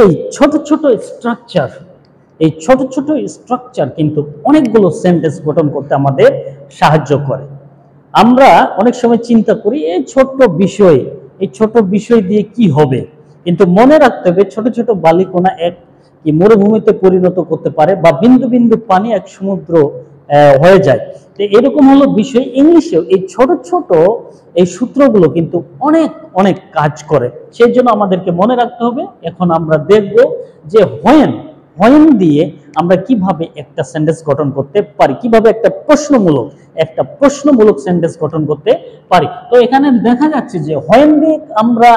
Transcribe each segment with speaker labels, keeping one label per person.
Speaker 1: এই ছোট ছোট স্ট্রাকচার এই ছোট ছোট স্ট্রাকচার কিন্তু অনেকগুলো সেন্টেন্স গঠন করতে আমাদের সাহায্য করে। আমরা অনেক সময় চিন্তা করি এই ছোট বিষয় দিয়ে কি হবে, কিন্তু মনে রাখতে হবে ছোট ছোট বালিকণা এক কি মরুভূমিতে পরিণত করতে পারে, বা বিন্দু বিন্দু পানি এক সমুদ্র হয়ে যায়। তো এরকম হলো বিষয়। ইংলিশেও এই ছোট ছোট এই সূত্রগুলো কিন্তু অনেক অনেক কাজ করে। সেই জন্য আমাদেরকে মনে রাখতে হবে। এখন আমরা দেখব যে হোয়েন দিয়ে আমরা কিভাবে একটা সেন্টেন্স গঠন করতে পারি, কিভাবে একটা প্রশ্নমূলক সেন্টেন্স গঠন করতে পারি। তো এখানে দেখা যাচ্ছে যে হোয়েন দিয়ে আমরা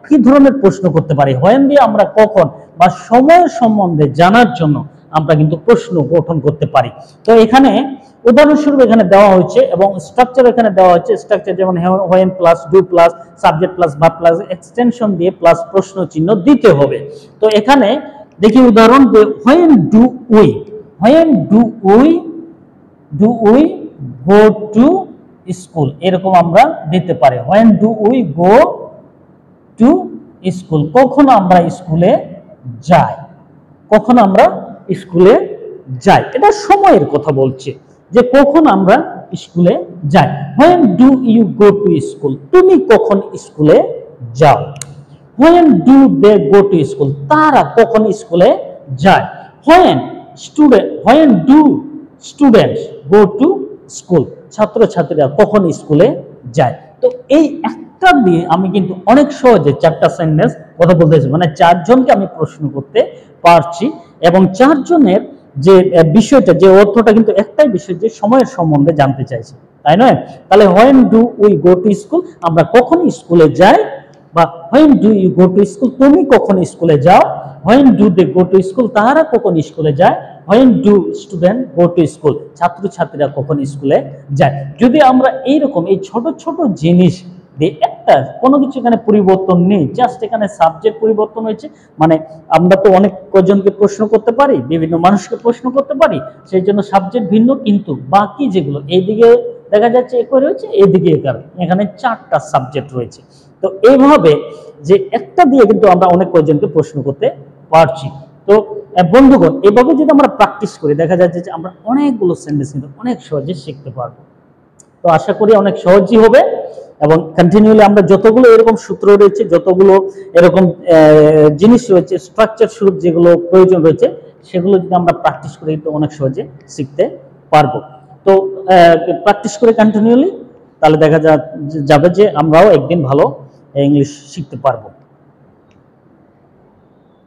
Speaker 1: কি ধরনের প্রশ্ন করতে পারি। হোয়েন দিয়ে আমরা কখন বা সময় সম্বন্ধে জানার জন্য আমরা কিন্তু প্রশ্ন গঠন করতে পারি। তো এখানে উদাহরণস্বরূপ এখানে দেওয়া হয়েছে এবং স্ট্রাকচার এখানে দেওয়া হচ্ছে। স্ট্রাকচার যেমন when plus do plus subject plus verb plus extension দিয়ে প্লাস প্রশ্ন চিহ্ন দিতে হবে। তো এখানে দেখি উদাহরণ, when do we go to school, এরকম আমরা দিতে পারি। When do we go to school, কখন আমরা স্কুলে যাই, এটা সময়ের কথা বলছে যে কখন আমরা স্কুলে যাই। When do you go to school, তুমি কখন স্কুলে যাও। When do they go to school, তারা কখন স্কুলে যায়। When do students go to school, ছাত্রছাত্রীরা কখন স্কুলে যায়। তো এই একটা দিয়ে আমি কিন্তু অনেক সহজে চারটা সেন্টেন্স কথা বলতেছি, মানে চারজনকে আমি প্রশ্ন করতে পারছি, এবং চারজনের যে বিষয়টা, যে অর্থটা কিন্তু একটাই বিষয়, যে সময়ের সম্বন্ধে জানতে চাইছি, তাই নয়? তাহলে when do we go to school, আমরা কখন স্কুলে যাই, বা when do you go to school, তুমি কখন স্কুলে যাও। When do they go to school, তারা কখন স্কুলে যায়। When do student go to school, ছাত্রছাত্রীরা কখন স্কুলে যায়। যদি আমরা এইরকম এই ছোট ছোট জিনিস দিয়ে একটা কোনো কিছু এখানে পরিবর্তন নেই, জাস্ট এখানে সাবজেক্ট পরিবর্তন হয়েছে, মানে আমরা তো অনেক কজনকে প্রশ্ন করতে পারি, বিভিন্ন মানুষকে প্রশ্ন করতে পারি, সেই জন্য সাবজেক্ট ভিন্ন, কিন্তু বাকি যেগুলো এইদিকে দেখা যাচ্ছে একই রয়েছে, এইদিকে এখানে চারটা সাবজেক্ট রয়েছে। তো এইভাবে যে একটা দিয়ে কিন্তু আমরা অনেক কয়জনকে প্রশ্ন করতে পারছি। তো বন্ধুগণ, এভাবে যদি আমরা প্র্যাকটিস করি, দেখা যাচ্ছে যে আমরা অনেকগুলো সেন্টেন্স কিন্তু অনেক সহজে শিখতে পারবো। তো আশা করি অনেক সহজই হবে, এবং কন্টিনিউলি আমরা যতগুলো এরকম সূত্র রয়েছে, যতগুলো এরকম জিনিস রয়েছে, স্ট্রাকচার স্বরূপ যেগুলো প্রয়োজন রয়েছে, সেগুলো যদি আমরা প্র্যাকটিস করি তো অনেক সহজে শিখতে পারবো। তো প্র্যাকটিস করে কন্টিনিউলি, তাহলে দেখা যাবে যে আমরাও একদিন ভালো ইংলিশ শিখতে পারবো।